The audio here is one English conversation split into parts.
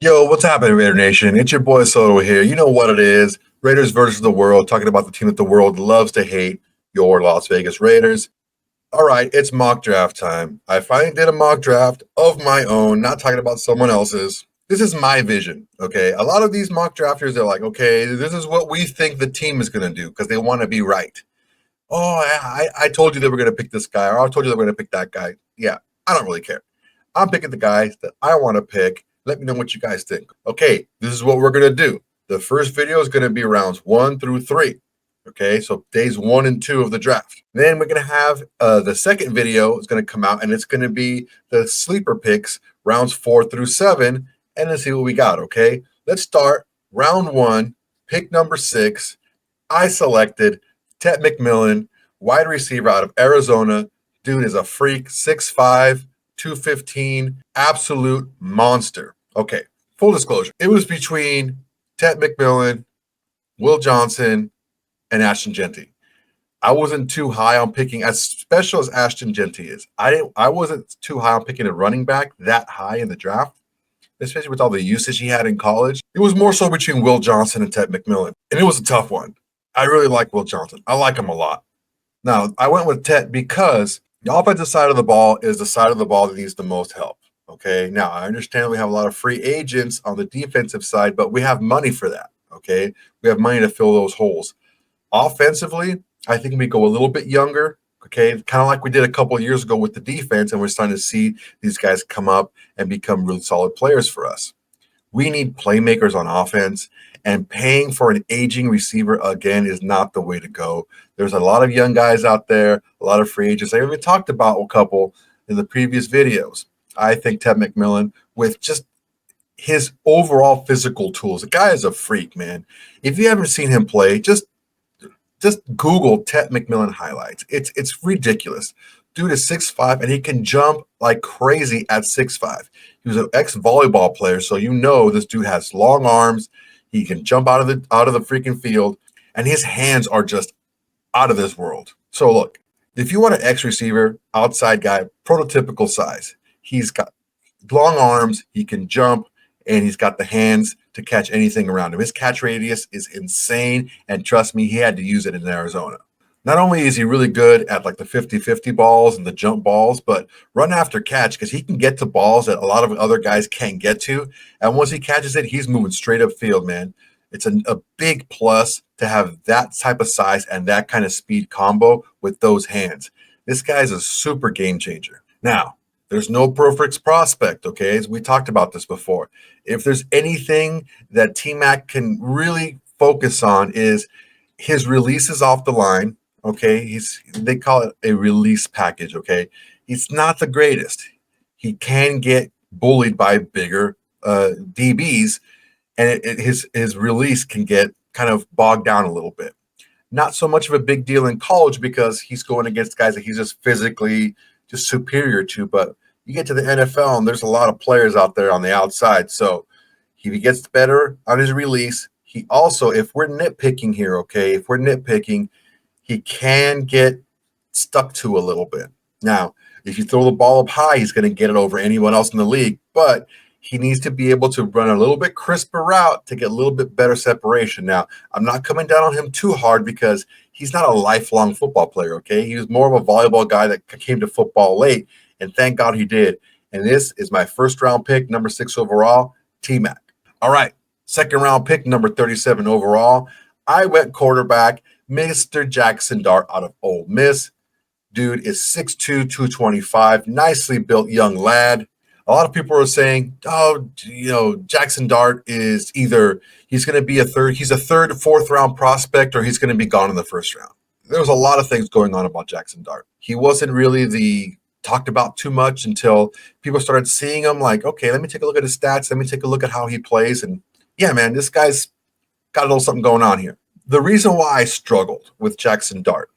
Yo, what's happening, Raider Nation? It's your boy Soto here. You know what it is. Raiders versus the world, talking about the team that the world loves to hate, your Las Vegas Raiders. All right, it's mock draft time. I finally did a mock draft of my own, not talking about someone else's. This is my vision, okay? A lot of these mock drafters, they're like, okay, this is what we think the team is going to do because they want to be right. Oh, I told you they were going to pick this guy, or I told you they were going to pick that guy. Yeah, I don't really care. I'm picking the guys that I want to pick. Let me know what you guys think. Okay, this is what we're going to do. The first video is going to be rounds 1 through 3. Okay, so days 1 and 2 of the draft. Then we're going to have the second video is going to come out, and it's going to be the sleeper picks, rounds 4 through 7, and let's see what we got. Okay, let's start round 1, pick number 6. I selected Ted McMillan, wide receiver out of Arizona. Dude is a freak, 6'5", 215, absolute monster. Okay, full disclosure. It was between Ted McMillan, Will Johnson, and Ashton Genty. I wasn't too high on picking, as special as Ashton Genty is. I wasn't too high on picking a running back that high in the draft, especially with all the usage he had in college. It was more so between Will Johnson and Ted McMillan, and it was a tough one. I really like Will Johnson. I like him a lot. Now, I went with Ted because the offensive side of the ball is the side of the ball that needs the most help. Okay. Now, I understand we have a lot of free agents on the defensive side, but we have money for that. Okay. We have money to fill those holes. Offensively, I think we go a little bit younger. Okay. Kind of like we did a couple of years ago with the defense, and we're starting to see these guys come up and become really solid players for us. We need playmakers on offense, and paying for an aging receiver again is not the way to go. There's a lot of young guys out there, a lot of free agents. I even talked about a couple in the previous videos. I think Ted McMillan, with just his overall physical tools, the guy is a freak, man. If you haven't seen him play, just Google Ted McMillan highlights. It's ridiculous. Dude is 6'5", and he can jump like crazy at 6'5". He was an ex-volleyball player, so you know this dude has long arms. He can jump out of the freaking field, and his hands are just out of this world. So look, if you want an X receiver, outside guy, prototypical size, he's got long arms, he can jump, and he's got the hands to catch anything around him. His catch radius is insane, and trust me, he had to use it in Arizona. Not only is he really good at like the 50-50 balls and the jump balls, but run after catch, because he can get to balls that a lot of other guys can't get to. And once he catches it, he's moving straight upfield, man. It's a big plus to have that type of size and that kind of speed combo with those hands. This guy's a super game changer. Now, there's no perfect prospect, okay? As we talked about this before. If there's anything that T-Mac can really focus on is his releases off the line. Okay, they call it a release package. Okay, he's not the greatest. He can get bullied by bigger DBs, and his release can get kind of bogged down a little bit. Not so much of a big deal in college because he's going against guys that he's just physically just superior to. But you get to the NFL, and there's a lot of players out there on the outside. So if he gets better on his release, he also, if we're nitpicking here, okay, if we're nitpicking, he can get stuck to a little bit. Now, if you throw the ball up high, he's going to get it over anyone else in the league, but he needs to be able to run a little bit crisper route to get a little bit better separation. Now, I'm not coming down on him too hard because he's not a lifelong football player, okay? He was more of a volleyball guy that came to football late, and thank God he did. And this is my first round pick, number 6 overall, T-Mac. All right, second round pick, number 37 overall. I went quarterback, Mr. Jackson Dart out of Ole Miss. Dude is 6'2", 225, nicely built young lad. A lot of people are saying, oh, Jackson Dart is either he's going to be he's a third, fourth round prospect, or he's going to be gone in the first round. There was a lot of things going on about Jackson Dart. He wasn't really talked about too much until people started seeing him like, okay, let me take a look at his stats. Let me take a look at how he plays. And yeah, man, this guy's got a little something going on here. The reason why I struggled with Jackson Dart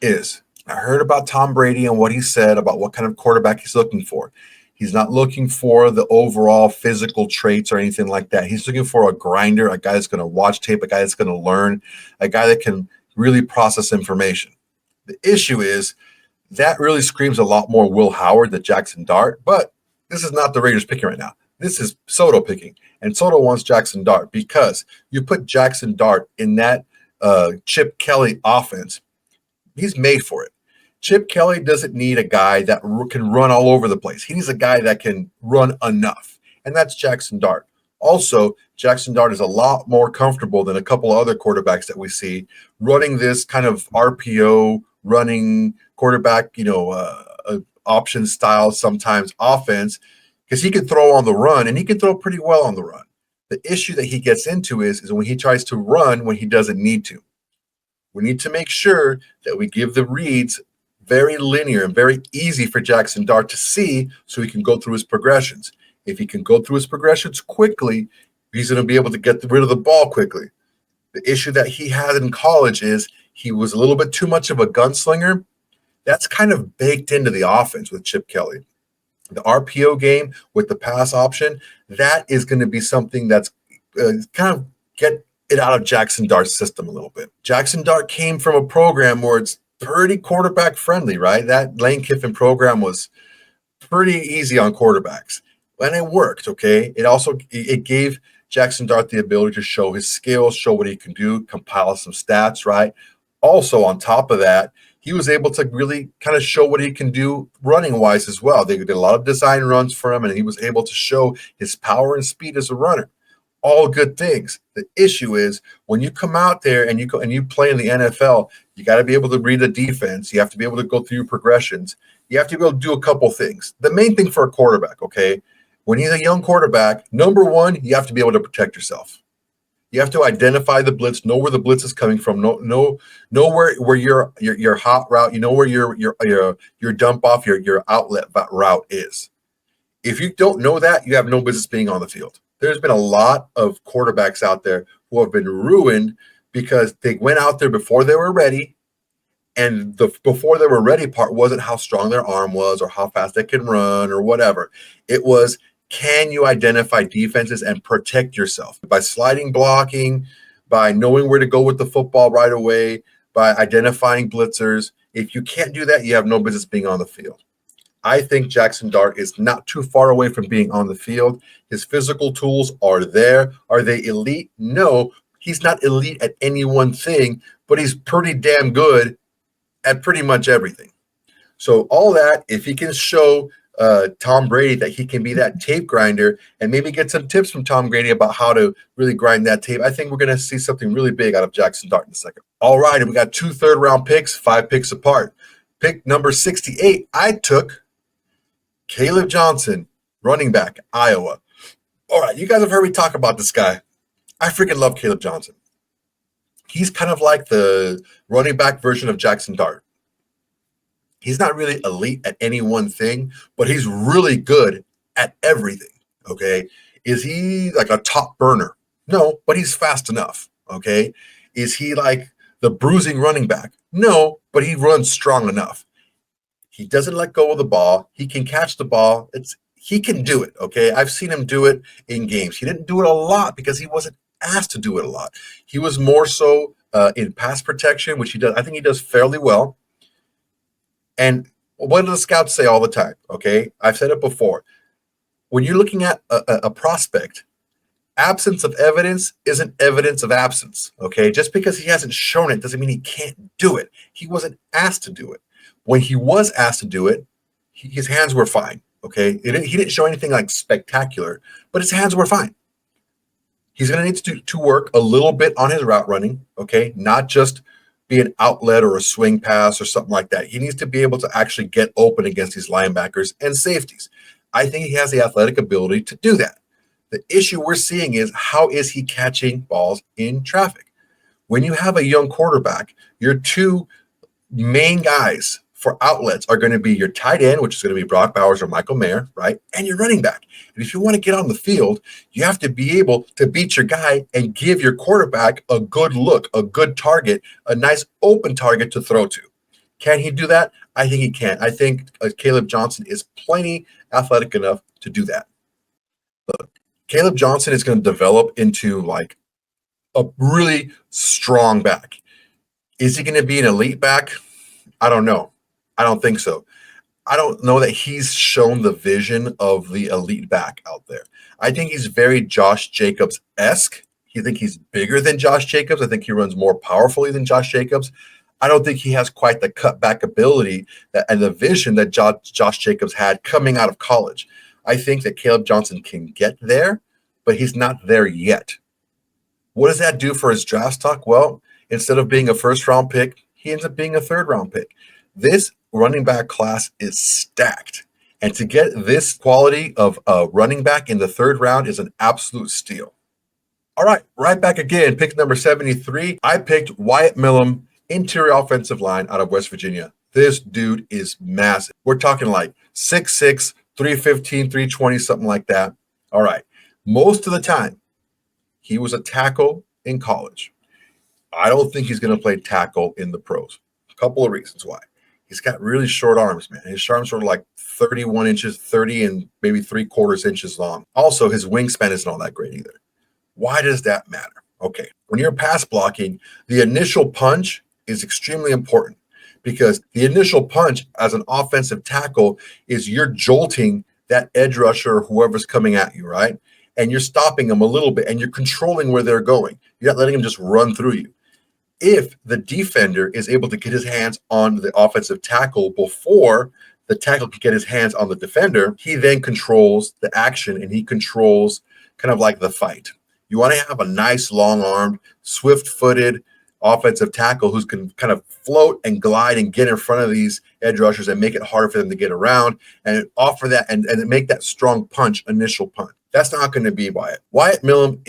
is I heard about Tom Brady and what he said about what kind of quarterback he's looking for. He's not looking for the overall physical traits or anything like that. He's looking for a grinder, a guy that's going to watch tape, a guy that's going to learn, a guy that can really process information. The issue is that really screams a lot more Will Howard than Jackson Dart, but this is not the Raiders picking right now. This is Soto picking, and Soto wants Jackson Dart because you put Jackson Dart in that Chip Kelly offense. He's made for it. Chip Kelly doesn't need a guy that can run all over the place. He needs a guy that can run enough, and that's Jackson Dart. Also, Jackson Dart is a lot more comfortable than a couple of other quarterbacks that we see running this kind of RPO running quarterback, option style sometimes offense, because he can throw on the run and he can throw pretty well on the run. The issue that he gets into is when he tries to run when he doesn't need to. We need to make sure that we give the reads very linear and very easy for Jackson Dart to see so he can go through his progressions. If he can go through his progressions quickly, he's going to be able to get rid of the ball quickly. The issue that he had in college is he was a little bit too much of a gunslinger. That's kind of baked into the offense with Chip Kelly. The RPO game with the pass option, that is going to be something that's kind of get it out of Jackson Dart's system a little bit. Jackson Dart came from a program where it's pretty quarterback friendly, right? That Lane Kiffin program was pretty easy on quarterbacks, and it worked. Okay, it gave Jackson Dart the ability to show his skills, show what he can do, compile some stats, right? Also, on top of that, he was able to really kind of show what he can do running wise as well. They did a lot of design runs for him, and he was able to show his power and speed as a runner. All good things. The issue is when you come out there and you play in the NFL, you got to be able to read the defense. You have to be able to go through your progressions. You have to be able to do a couple things. The main thing for a quarterback, okay, when he's a young quarterback, number one, you have to be able to protect yourself. You have to identify the blitz, know where the blitz is coming from, know where your hot route, you know where your dump off, your outlet route is. If you don't know that, you have no business being on the field. There's been a lot of quarterbacks out there who have been ruined because they went out there before they were ready, and the before they were ready part wasn't how strong their arm was or how fast they can run or whatever. It was, can you identify defenses and protect yourself by sliding blocking, by knowing where to go with the football right away, by identifying blitzers. If you can't do that, you have no business being on the field. I think Jackson Dart is not too far away from being on the field. His physical tools are there. Are they elite? No, he's not elite at any one thing, but he's pretty damn good at pretty much everything. So all that, if he can show Tom Brady that he can be that tape grinder and maybe get some tips from Tom Brady about how to really grind that tape, I think we're going to see something really big out of Jackson Dart in a second. All right, and we got 2 third-round picks, 5 picks apart. Pick number 68, I took Caleb Johnson, running back, Iowa. All right, you guys have heard me talk about this guy. I freaking love Caleb Johnson. He's kind of like the running back version of Jackson Dart. He's not really elite at any one thing, but he's really good at everything, okay? Is he like a top burner? No, but he's fast enough, okay? Is he like the bruising running back? No, but he runs strong enough. He doesn't let go of the ball. He can catch the ball. He can do it, okay? I've seen him do it in games. He didn't do it a lot because he wasn't asked to do it a lot. He was more so in pass protection, which he does. I think he does fairly well. And what do the scouts say all the time, okay? I've said it before. When you're looking at a prospect, absence of evidence isn't evidence of absence, okay? Just because he hasn't shown it doesn't mean he can't do it. He wasn't asked to do it. When he was asked to do it, his hands were fine, okay? He didn't show anything like spectacular, but his hands were fine. He's going to need to work a little bit on his route running, okay? Not just be an outlet or a swing pass or something like that. He needs to be able to actually get open against these linebackers and safeties. I think he has the athletic ability to do that. The issue we're seeing is, how is he catching balls in traffic? When you have a young quarterback, your 2 main guys for outlets are going to be your tight end, which is going to be Brock Bowers or Michael Mayer, right? And your running back. And if you want to get on the field, you have to be able to beat your guy and give your quarterback a good look, a good target, a nice open target to throw to. Can he do that? I think he can. I think Caleb Johnson is plenty athletic enough to do that. Look, Caleb Johnson is going to develop into like a really strong back. Is he going to be an elite back? I don't know. I don't think so. I don't know that he's shown the vision of the elite back out there. I think he's very Josh Jacobs-esque. I think he's bigger than Josh Jacobs. I think he runs more powerfully than Josh Jacobs. I don't think he has quite the cutback ability and the vision that Josh Jacobs had coming out of college. I think that Caleb Johnson can get there, but he's not there yet. What does that do for his draft stock? Well, instead of being a first-round pick, he ends up being a third-round pick. This running back class is stacked. And to get this quality of a running back in the third round is an absolute steal. All right back again. Pick number 73. I picked Wyatt Millam, interior offensive line out of West Virginia. This dude is massive. We're talking like 6'6", 315, 320, something like that. All right. Most of the time, he was a tackle in college. I don't think he's going to play tackle in the pros. A couple of reasons why. He's got really short arms, man. His arms are like 31 inches, 30 and maybe 3/4 inches long. Also, his wingspan isn't all that great either. Why does that matter? Okay, when you're pass blocking, the initial punch is extremely important because the initial punch as an offensive tackle is you're jolting that edge rusher or whoever's coming at you, right? And you're stopping them a little bit and you're controlling where they're going. You're not letting them just run through you. If the defender is able to get his hands on the offensive tackle before the tackle can get his hands on the defender, he then controls the action and he controls kind of like the fight. You want to have a nice, long-armed, swift-footed offensive tackle who's can kind of float and glide and get in front of these edge rushers and make it harder for them to get around and offer that and make that strong punch, initial punch. That's not going to be Wyatt. Wyatt Millam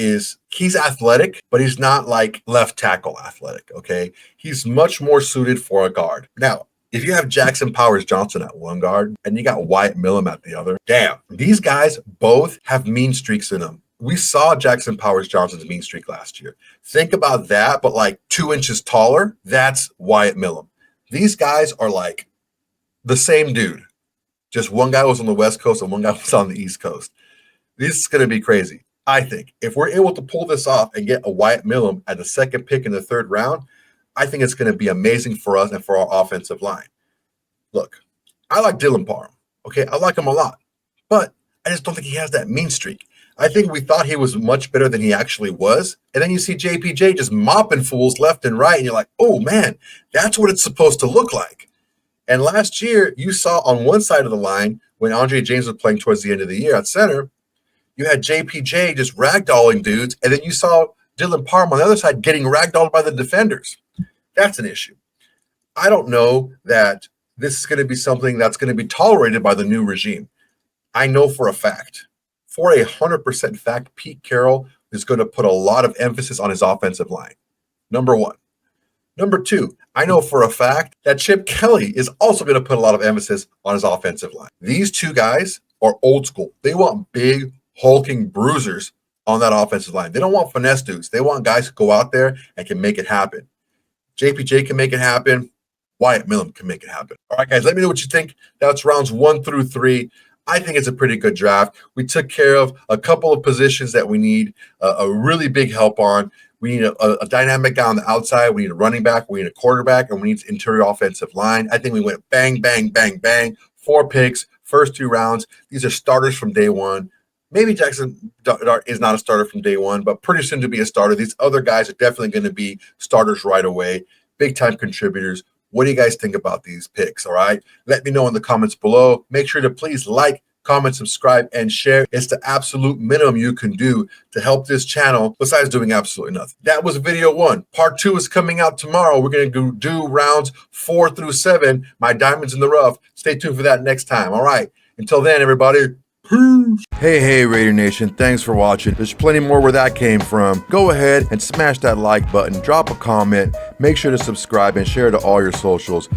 he's athletic, but he's not like left tackle athletic, okay? He's much more suited for a guard. Now, if you have Jackson Powers Johnson at one guard and you got Wyatt Millam at the other, damn, these guys both have mean streaks in them. We saw Jackson Powers Johnson's mean streak last year. Think about that, but like 2 inches taller, that's Wyatt Millam. These guys are like the same dude. Just one guy was on the West Coast and one guy was on the East Coast. This is going to be crazy. I think if we're able to pull this off and get a Wyatt Millam at the second pick in the third round, I think it's going to be amazing for us and for our offensive line. Look, I like Dylan Parham. Okay, I like him a lot, but I just don't think he has that mean streak. I think we thought he was much better than he actually was. And then you see JPJ just mopping fools left and right. And you're like, oh, man, that's what it's supposed to look like. And last year, you saw on one side of the line when Andre James was playing towards the end of the year at center, you had JPJ just ragdolling dudes. And then you saw Dylan Parham on the other side getting ragdolled by the defenders. That's an issue. I don't know that this is going to be something that's going to be tolerated by the new regime. I know for a fact. For 100% fact, Pete Carroll is going to put a lot of emphasis on his offensive line. Number one. Number two, I know for a fact that Chip Kelly is also going to put a lot of emphasis on his offensive line. These two guys are old school. They want big, hulking bruisers on that offensive line. They don't want finesse dudes. They want guys who go out there and can make it happen. JPJ can make it happen. Wyatt Millam can make it happen. All right, guys, let me know what you think. That's rounds 1 through 3. I think it's a pretty good draft. We took care of a couple of positions that we need a really big help on. We need a dynamic guy on the outside. We need a running back. We need a quarterback, and we need interior offensive line. I think we went bang, bang, bang, bang. 4 picks, first 2 rounds. These are starters from day one. Maybe Jackson Dart is not a starter from day one, but pretty soon to be a starter. These other guys are definitely going to be starters right away, big-time contributors. What do you guys think about these picks, all right? Let me know in the comments below. Make sure to please like, comment, subscribe, and share. It's the absolute minimum you can do to help this channel besides doing absolutely nothing. That was video 1. Part 2 is coming out tomorrow. We're going to do rounds 4 through 7, my diamonds in the rough. Stay tuned for that next time, all right? Until then, everybody, peace. Hey, Raider Nation, thanks for watching. There's plenty more where that came from. Go ahead and smash that like button, drop a comment, make sure to subscribe and share to all your socials.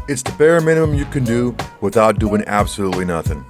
It's the bare minimum you can do without doing absolutely nothing.